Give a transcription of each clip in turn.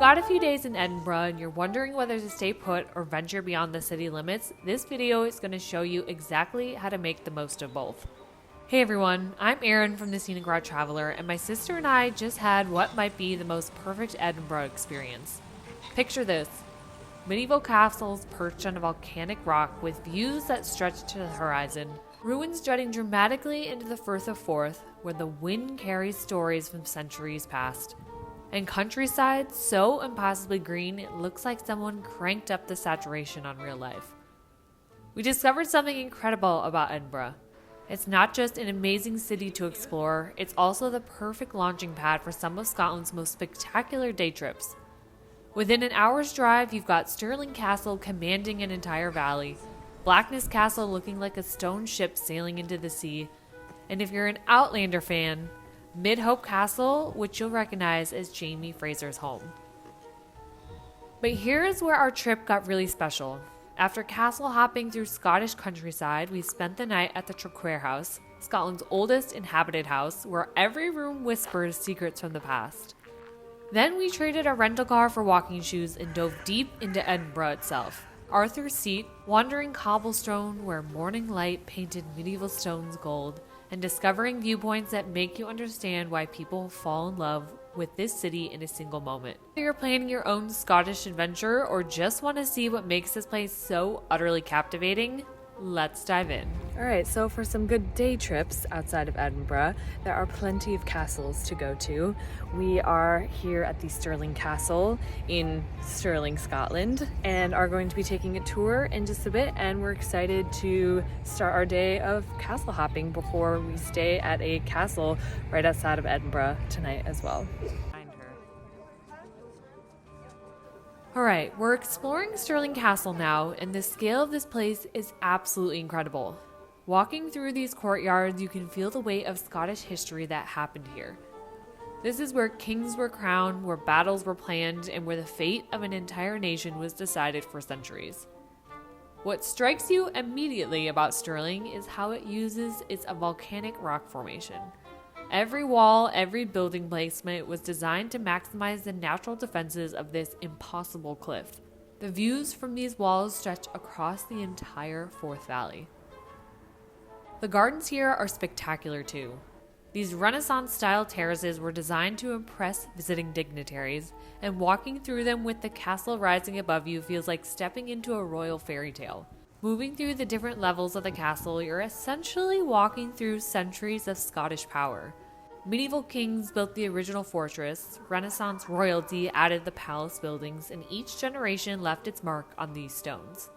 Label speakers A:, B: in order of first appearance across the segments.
A: got a few days in Edinburgh and you're wondering whether to stay put or venture beyond the city limits, this video is going to show you exactly how to make the most of both. Hey everyone, I'm Erin from the Scenic Route Traveler, and my sister and I just had what might be the most perfect Edinburgh experience. Picture this: medieval castles perched on a volcanic rock with views that stretch to the horizon, ruins jutting dramatically into the Firth of Forth, where the wind carries stories from centuries past, and countryside so impossibly green it looks like someone cranked up the saturation on real life. We discovered something incredible about Edinburgh. It's not just an amazing city to explore, it's also the perfect launching pad for some of Scotland's most spectacular day trips. Within an hour's drive, you've got Stirling Castle commanding an entire valley, Blackness Castle looking like a stone ship sailing into the sea, and if you're an Outlander fan, Midhope Castle, which you'll recognize as Jamie Fraser's home. But here's where our trip got really special. After castle hopping through Scottish countryside, we spent the night at the Traquair House, Scotland's oldest inhabited house, where every room whispers secrets from the past. Then we traded a rental car for walking shoes and dove deep into Edinburgh itself. Arthur's Seat, wandering cobblestone where morning light painted medieval stones gold, and discovering viewpoints that make you understand why people fall in love with this city in a single moment. Whether you're planning your own Scottish adventure or just want to see what makes this place so utterly captivating, let's dive in. Alright, so for some good day trips outside of Edinburgh, there are plenty of castles to go to. We are here at the Stirling Castle in Stirling, Scotland, and are going to be taking a tour in just a bit, and we're excited to start our day of castle hopping before we stay at a castle right outside of Edinburgh tonight as well. Alright, we're exploring Stirling Castle now, and the scale of this place is absolutely incredible. Walking through these courtyards, you can feel the weight of Scottish history that happened here. This is where kings were crowned, where battles were planned, and where the fate of an entire nation was decided for centuries. What strikes you immediately about Stirling is how it uses its volcanic rock formation. Every wall, every building placement was designed to maximize the natural defenses of this impossible cliff. The views from these walls stretch across the entire Forth Valley. The gardens here are spectacular too. These Renaissance-style terraces were designed to impress visiting dignitaries, and walking through them with the castle rising above you feels like stepping into a royal fairy tale. Moving through the different levels of the castle, you're essentially walking through centuries of Scottish power. Medieval kings built the original fortress, Renaissance royalty added the palace buildings, and each generation left its mark on these stones.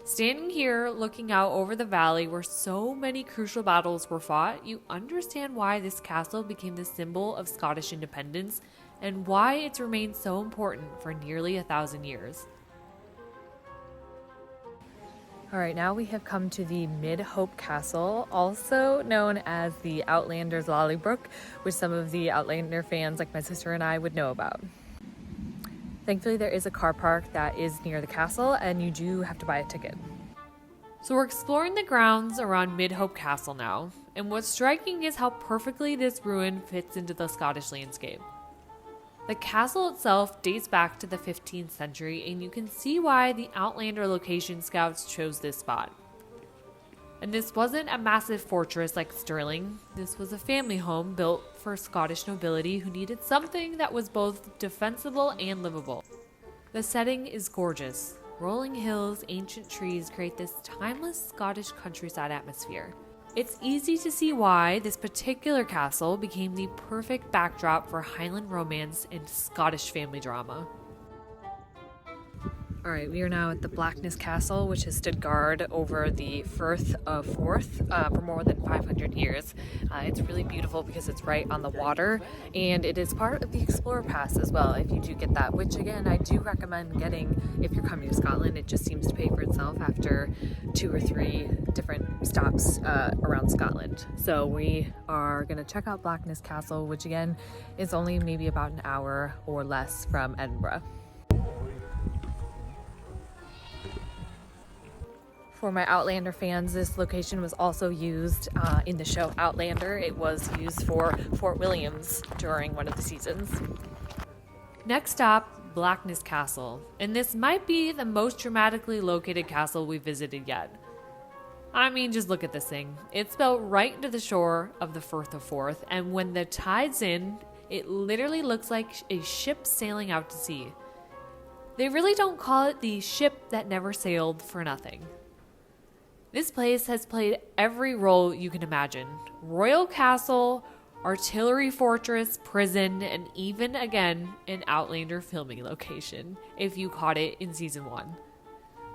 A: Standing here, looking out over the valley where so many crucial battles were fought, you understand why this castle became the symbol of Scottish independence and why it's remained so important for nearly 1,000 years. Alright, now we have come to the Midhope Castle, also known as the Outlander's Lallybroch, which some of the Outlander fans like my sister and I would know about. Thankfully, there is a car park that is near the castle, and you do have to buy a ticket. So we're exploring the grounds around Midhope Castle now, and what's striking is how perfectly this ruin fits into the Scottish landscape. The castle itself dates back to the 15th century, and you can see why the Outlander location scouts chose this spot. And this wasn't a massive fortress like Stirling. This was a family home built for Scottish nobility who needed something that was both defensible and livable. The setting is gorgeous. Rolling hills, ancient trees create this timeless Scottish countryside atmosphere. It's easy to see why this particular castle became the perfect backdrop for Highland romance and Scottish family drama. Alright, we are now at the Blackness Castle, which has stood guard over the Firth of Forth for more than 500 years. It's really beautiful because it's right on the water, and it is part of the Explorer Pass as well, if you do get that, which again, I do recommend getting if you're coming to Scotland. It just seems to pay for itself after 2 or 3 different stops around Scotland. So we are going to check out Blackness Castle, which again is only maybe about an hour or less from Edinburgh. For my Outlander fans, this location was also used in the show Outlander. It was used for Fort Williams during one of the seasons. Next stop, Blackness Castle, and this might be the most dramatically located castle we've visited yet. I mean, just look at this thing. It's built right into the shore of the Firth of Forth, and when the tide's in, it literally looks like a ship sailing out to sea. They really don't call it the ship that never sailed for nothing. This place has played every role you can imagine. Royal castle, artillery fortress, prison, and even again an Outlander filming location, if you caught it in season 1.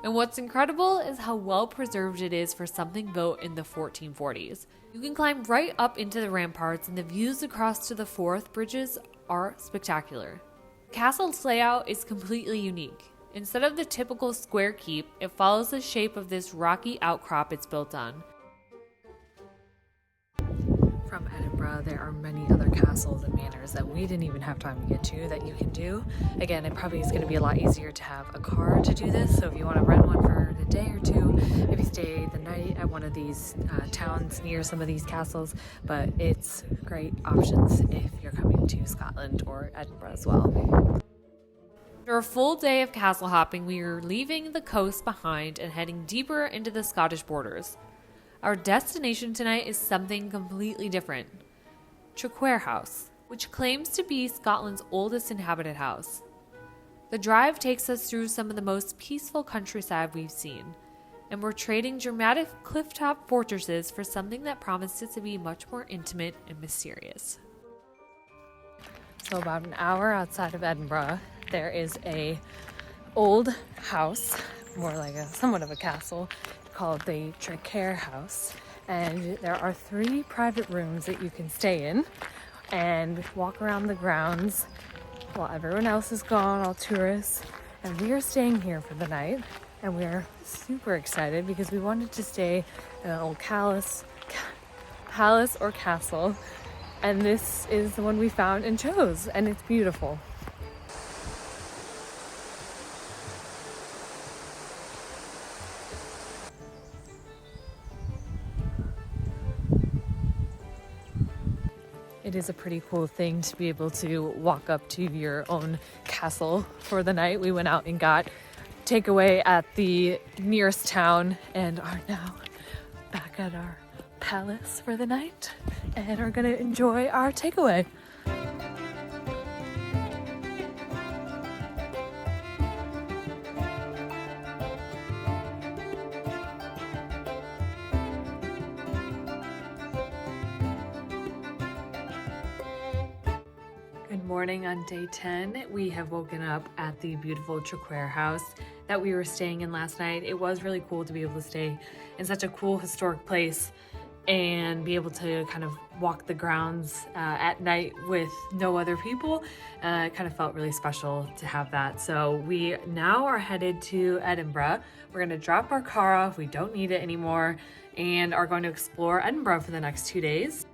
A: And what's incredible is how well preserved it is for something built in the 1440s. You can climb right up into the ramparts, and the views across to the Forth bridges are spectacular. The castle's layout is completely unique. Instead of the typical square keep, it follows the shape of this rocky outcrop it's built on. From Edinburgh, there are many other castles and manors that we didn't even have time to get to that you can do. Again, it probably is going to be a lot easier to have a car to do this, so if you want to rent one for a day or two, maybe stay the night at one of these towns near some of these castles, but it's great options if you're coming to Scotland or Edinburgh as well. After a full day of castle hopping, we are leaving the coast behind and heading deeper into the Scottish borders. Our destination tonight is something completely different. Traquair House, which claims to be Scotland's oldest inhabited house. The drive takes us through some of the most peaceful countryside we've seen, and we're trading dramatic clifftop fortresses for something that promises to be much more intimate and mysterious. So about an hour outside of Edinburgh, there is a old house, more like somewhat of a castle, called the Traquair House, and there are 3 private rooms that you can stay in and walk around the grounds while everyone else is gone, all tourists, and we are staying here for the night, and we are super excited because we wanted to stay in an old palace or castle, and this is the one we found and chose, and it's beautiful. It is a pretty cool thing to be able to walk up to your own castle for the night. We went out and got takeaway at the nearest town and are now back at our palace for the night and are going to enjoy our takeaway. Good morning on day 10. We have woken up at the beautiful Traquair House that we were staying in last night. It was really cool to be able to stay in such a cool historic place and be able to kind of walk the grounds at night with no other people. It kind of felt really special to have that. So we now are headed to Edinburgh. We're going to drop our car off. We don't need it anymore and are going to explore Edinburgh for the next 2 days.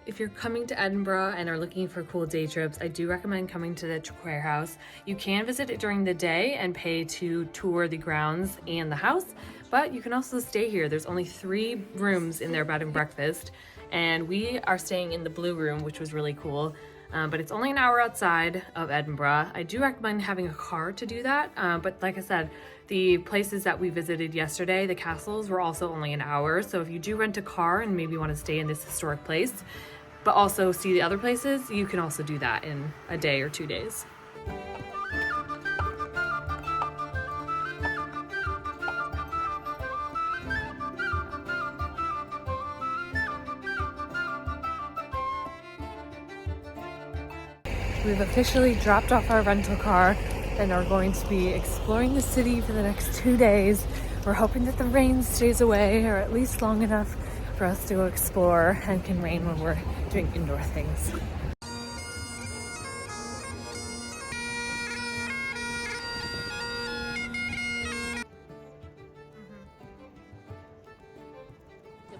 A: If you're coming to Edinburgh and are looking for cool day trips, I do recommend coming to the Traquair House. You can visit it during the day and pay to tour the grounds and the house, but you can also stay here. There's only 3 rooms in their bed and breakfast, and we are staying in the blue room, which was really cool. But it's only an hour outside of Edinburgh. I do recommend having a car to do that, but like I said, the places that we visited yesterday, the castles, were also only an hour. So if you do rent a car and maybe want to stay in this historic place, but also see the other places, you can also do that in a day or 2 days. We've officially dropped off our rental car and are going to be exploring the city for the next 2 days. We're hoping that the rain stays away, or at least long enough for us to explore and can rain when we're doing indoor things.
B: The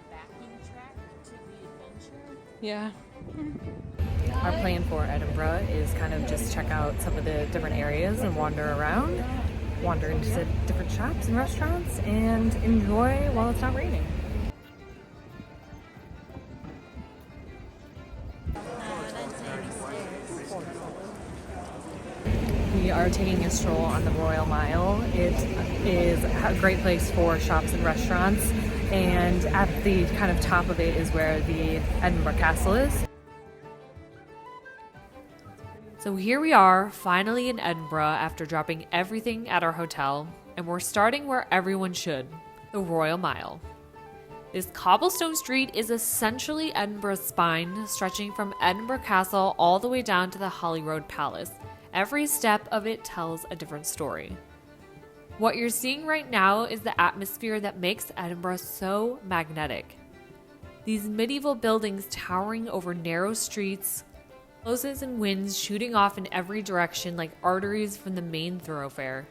B: backing track to the adventure.
A: Yeah. Our plan for Edinburgh is kind of just check out some of the different areas and wander around, wander into different shops and restaurants, and enjoy while it's not raining. stroll on the Royal Mile. It is a great place for shops and restaurants, and at the kind of top of it is where the Edinburgh Castle is. So here we are, finally in Edinburgh after dropping everything at our hotel, and we're starting where everyone should, the Royal Mile. This cobblestone street is essentially Edinburgh's spine, stretching from Edinburgh Castle all the way down to the Holyrood Palace. Every step of it tells a different story. What you're seeing right now is the atmosphere that makes Edinburgh so magnetic. These medieval buildings towering over narrow streets, closes and winds shooting off in every direction like arteries from the main thoroughfare.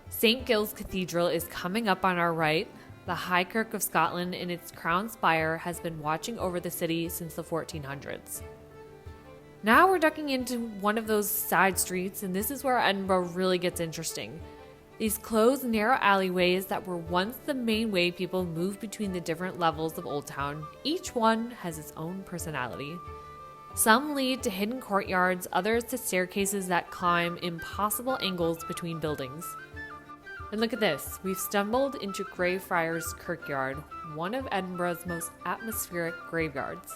A: St. Gilles Cathedral is coming up on our right. The High Kirk of Scotland in its crown spire has been watching over the city since the 1400s. Now we're ducking into one of those side streets, and this is where Edinburgh really gets interesting. These closed, narrow alleyways that were once the main way people moved between the different levels of Old Town, each one has its own personality. Some lead to hidden courtyards, others to staircases that climb impossible angles between buildings. And look at this, we've stumbled into Greyfriars Kirkyard, one of Edinburgh's most atmospheric graveyards.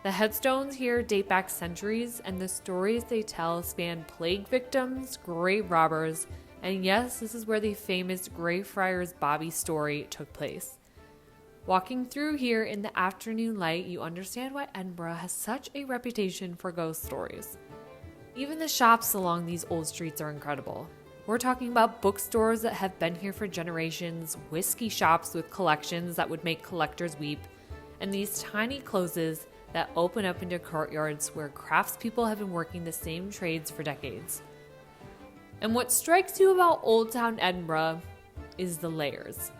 A: The headstones here date back centuries, and the stories they tell span plague victims, grave robbers, and yes, this is where the famous Greyfriars Bobby story took place. Walking through here in the afternoon light, you understand why Edinburgh has such a reputation for ghost stories. Even the shops along these old streets are incredible. We're talking about bookstores that have been here for generations, whiskey shops with collections that would make collectors weep, and these tiny closes that open up into courtyards where craftspeople have been working the same trades for decades. And what strikes you about Old Town Edinburgh is the layers.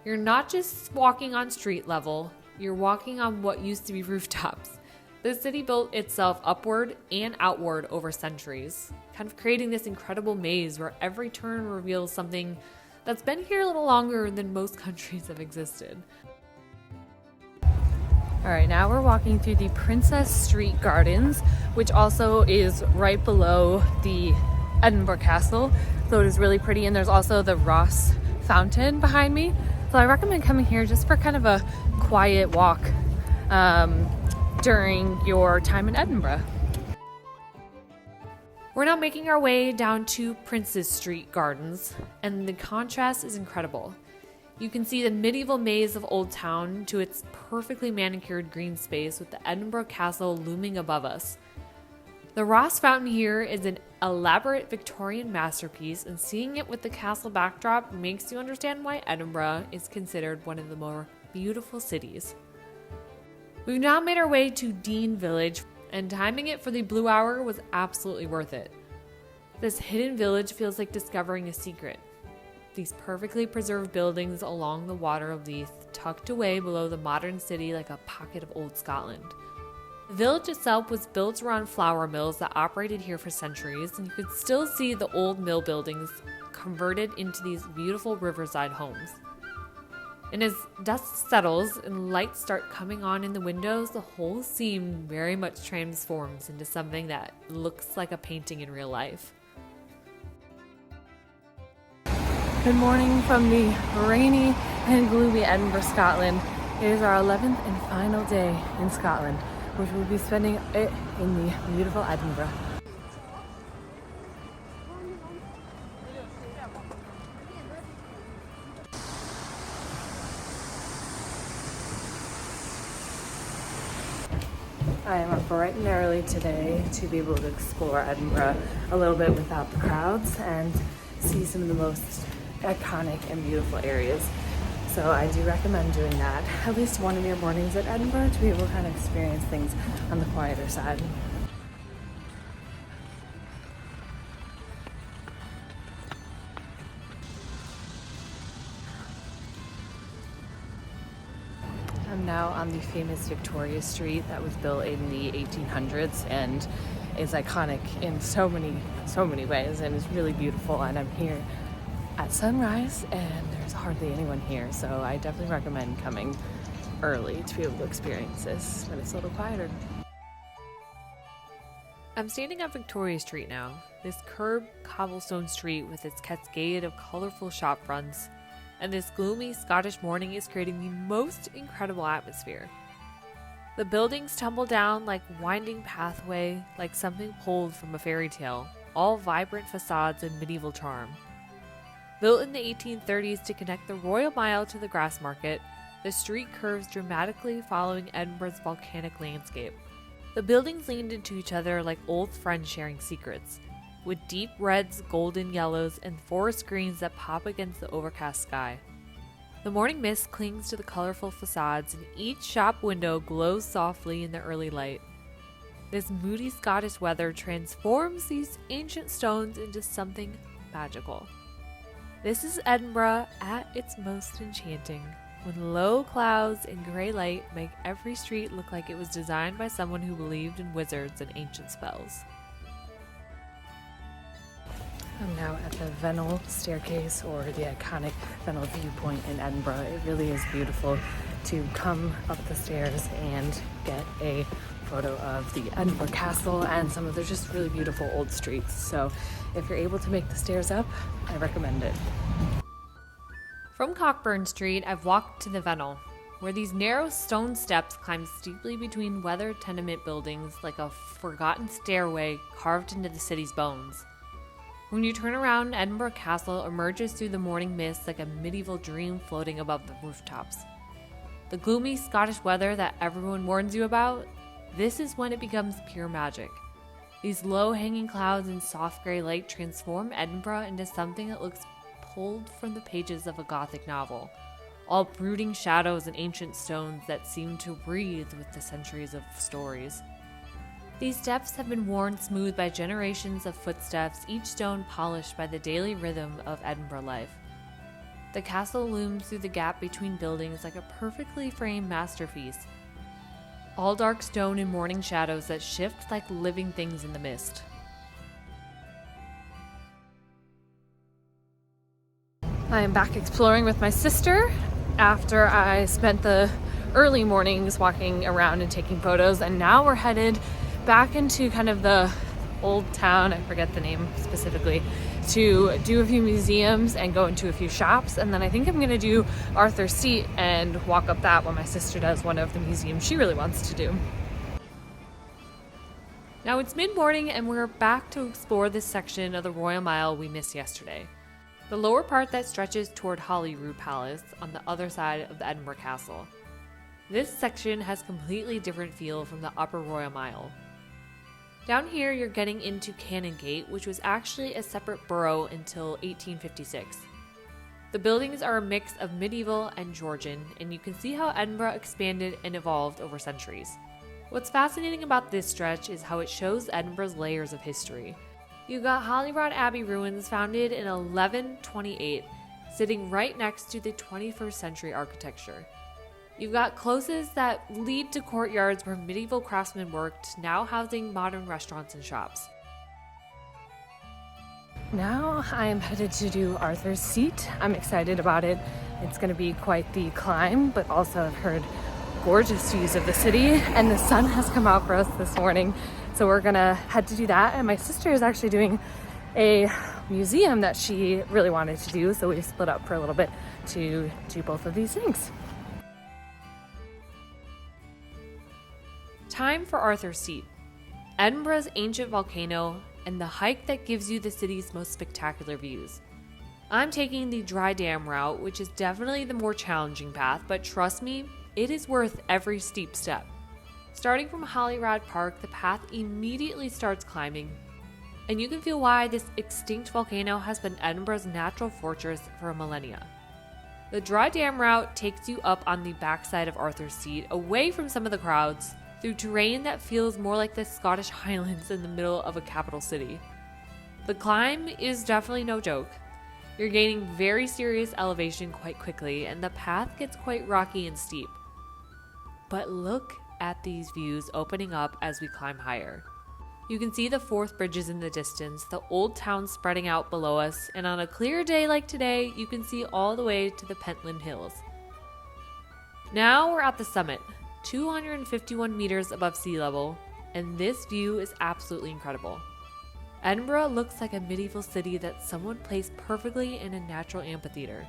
A: You're not just walking on street level, you're walking on what used to be rooftops. The city built itself upward and outward over centuries, kind of creating this incredible maze where every turn reveals something that's been here a little longer than most countries have existed. All right, now we're walking through the Princess Street Gardens, which also is right below the Edinburgh Castle, so it is really pretty. And there's also the Ross Fountain behind me, so I recommend coming here just for kind of a quiet walk during your time in Edinburgh. We're now making our way down to Princess Street Gardens, and the contrast is incredible. You can see the medieval maze of Old Town to its perfectly manicured green space with the Edinburgh Castle looming above us. The Ross Fountain here is an elaborate Victorian masterpiece, and seeing it with the castle backdrop makes you understand why Edinburgh is considered one of the more beautiful cities. We've now made our way to Dean Village, and timing it for the blue hour was absolutely worth it. This hidden village feels like discovering a secret. These perfectly preserved buildings along the water of Leith, tucked away below the modern city like a pocket of old Scotland. The village itself was built around flour mills that operated here for centuries, and you could still see the old mill buildings converted into these beautiful riverside homes. And as dusk settles and lights start coming on in the windows, the whole scene very much transforms into something that looks like a painting in real life. Good morning from the rainy and gloomy Edinburgh, Scotland. It is our 11th and final day in Scotland, which we'll be spending it in the beautiful Edinburgh. I am up bright and early today to be able to explore Edinburgh a little bit without the crowds and see some of the most iconic and beautiful areas. So I do recommend doing that at least one of your mornings at Edinburgh to be able to kind of experience things on the quieter side. I'm now on the famous Victoria Street that was built in the 1800s and is iconic in so many ways, and is really beautiful. And I'm here at sunrise and there's hardly anyone here, so I definitely recommend coming early to be able to experience this when it's a little quieter. I'm standing on Victoria Street now, this curved cobblestone street with its cascade of colorful shop fronts, and this gloomy Scottish morning is creating the most incredible atmosphere. The buildings tumble down like winding pathway, like something pulled from a fairy tale, all vibrant facades and medieval charm. Built in the 1830s to connect the Royal Mile to the Grass Market, the street curves dramatically following Edinburgh's volcanic landscape. The buildings leaned into each other like old friends sharing secrets, with deep reds, golden yellows, and forest greens that pop against the overcast sky. The morning mist clings to the colorful facades, and each shop window glows softly in the early light. This moody Scottish weather transforms these ancient stones into something magical. This is Edinburgh at its most enchanting, when low clouds and gray light make every street look like it was designed by someone who believed in wizards and ancient spells.
C: I'm now at the Vennel staircase, or the iconic Vennel viewpoint in Edinburgh. It really is beautiful to come up the stairs and get a photo of the Edinburgh Castle and some of the just really beautiful old streets. So if you're able to make the stairs up, I recommend it.
A: From Cockburn Street, I've walked to the Vennel, where these narrow stone steps climb steeply between weathered tenement buildings like a forgotten stairway carved into the city's bones. When you turn around, Edinburgh Castle emerges through the morning mist like a medieval dream floating above the rooftops. The gloomy Scottish weather that everyone warns you about, this is when it becomes pure magic. These low-hanging clouds and soft gray light transform Edinburgh into something that looks pulled from the pages of a Gothic novel, all brooding shadows and ancient stones that seem to breathe with the centuries of stories. These steps have been worn smooth by generations of footsteps, each stone polished by the daily rhythm of Edinburgh life. The castle looms through the gap between buildings like a perfectly framed masterpiece, all dark stone and morning shadows that shift like living things in the mist.
C: I am back exploring with my sister after I spent the early mornings walking around and taking photos, and now we're headed back into kind of the old town, I forget the name specifically, to do a few museums and go into a few shops. And then I think I'm going to do Arthur's Seat and walk up that while my sister does one of the museums she really wants to do.
A: Now it's mid-morning and we're back to explore this section of the Royal Mile we missed yesterday. The lower part that stretches toward Holyrood Palace on the other side of the Edinburgh Castle. This section has completely different feel from the upper Royal Mile. Down here you're getting into Canongate, which was actually a separate borough until 1856. The buildings are a mix of medieval and Georgian, and you can see how Edinburgh expanded and evolved over centuries. What's fascinating about this stretch is how it shows Edinburgh's layers of history. You've got Holyrood Abbey ruins founded in 1128, sitting right next to the 21st century architecture. You've got closes that lead to courtyards where medieval craftsmen worked, now housing modern restaurants and shops.
C: Now I am headed to do Arthur's Seat. I'm excited about it. It's going to be quite the climb, but also I've heard gorgeous views of the city, and the sun has come out for us this morning. So we're going to head to do that, and my sister is actually doing a museum that she really wanted to do, so we split up for a little bit to do both of these things.
A: Time for Arthur's Seat, Edinburgh's ancient volcano and the hike that gives you the city's most spectacular views. I'm taking the dry dam route, which is definitely the more challenging path, but trust me, it is worth every steep step. Starting from Holyrood Park, the path immediately starts climbing, and you can feel why this extinct volcano has been Edinburgh's natural fortress for millennia. The dry dam route takes you up on the backside of Arthur's Seat, away from some of the crowds, through terrain that feels more like the Scottish Highlands in the middle of a capital city. The climb is definitely no joke. You're gaining very serious elevation quite quickly, and the path gets quite rocky and steep. But look at these views opening up as we climb higher. You can see the Forth Bridges in the distance, the old town spreading out below us, and on a clear day like today, you can see all the way to the Pentland Hills. Now we're at the summit, 251 meters above sea level, and this view is absolutely incredible. Edinburgh looks like a medieval city that someone placed perfectly in a natural amphitheater.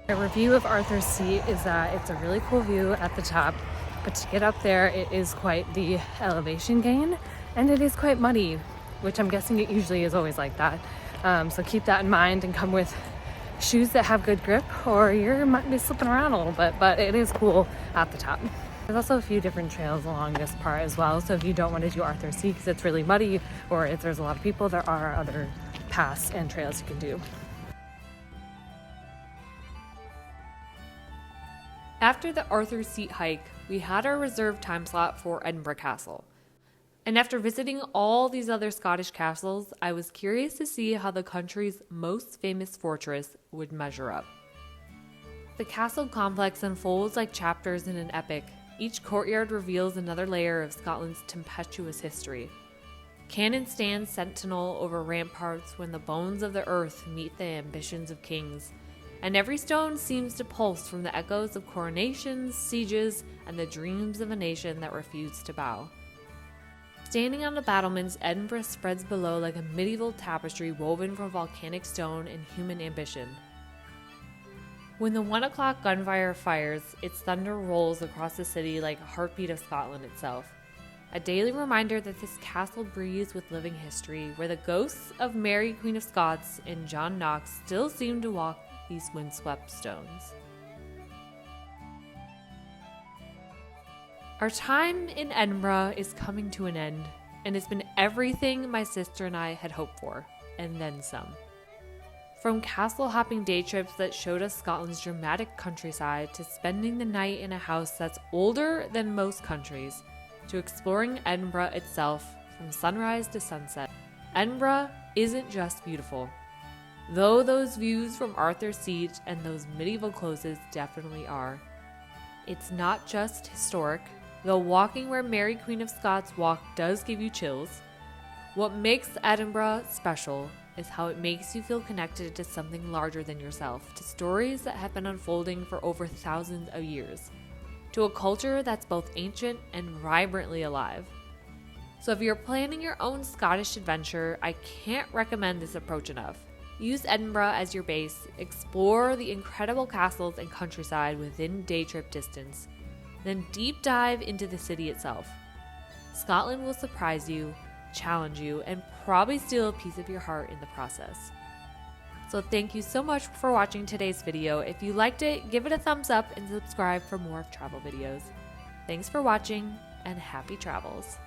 C: A review of Arthur's Seat is that it's a really cool view at the top, but to get up there it is quite the elevation gain, and it is quite muddy, which I'm guessing it usually is always like that. So keep that in mind and come with shoes that have good grip, or you might be slipping around a little bit, but it is cool at the top. There's also a few different trails along this part as well, so if you don't want to do Arthur's Seat because it's really muddy or if there's a lot of people, there are other paths and trails you can do.
A: After the Arthur's Seat hike, we had our reserved time slot for Edinburgh Castle. And after visiting all these other Scottish castles, I was curious to see how the country's most famous fortress would measure up. The castle complex unfolds like chapters in an epic. Each courtyard reveals another layer of Scotland's tempestuous history. Cannon stand sentinel over ramparts when the bones of the earth meet the ambitions of kings, and every stone seems to pulse from the echoes of coronations, sieges, and the dreams of a nation that refused to bow. Standing on the battlements, Edinburgh spreads below like a medieval tapestry woven from volcanic stone and human ambition. When the 1 o'clock gunfire fires, its thunder rolls across the city like a heartbeat of Scotland itself. A daily reminder that this castle breathes with living history, where the ghosts of Mary Queen of Scots and John Knox still seem to walk these windswept stones. Our time in Edinburgh is coming to an end, and it's been everything my sister and I had hoped for, and then some. From castle hopping day trips that showed us Scotland's dramatic countryside, to spending the night in a house that's older than most countries, to exploring Edinburgh itself from sunrise to sunset. Edinburgh isn't just beautiful, though those views from Arthur's Seat and those medieval closes definitely are. It's not just historic, though walking where Mary Queen of Scots walked does give you chills. What makes Edinburgh special is how it makes you feel connected to something larger than yourself, to stories that have been unfolding for over thousands of years, to a culture that's both ancient and vibrantly alive. So if you're planning your own Scottish adventure, I can't recommend this approach enough. Use Edinburgh as your base, explore the incredible castles and countryside within day trip distance, then deep dive into the city itself. Scotland will surprise you, challenge you, and probably steal a piece of your heart in the process. So thank you so much for watching today's video. If you liked it, give it a thumbs up and subscribe for more travel videos. Thanks for watching, and happy travels.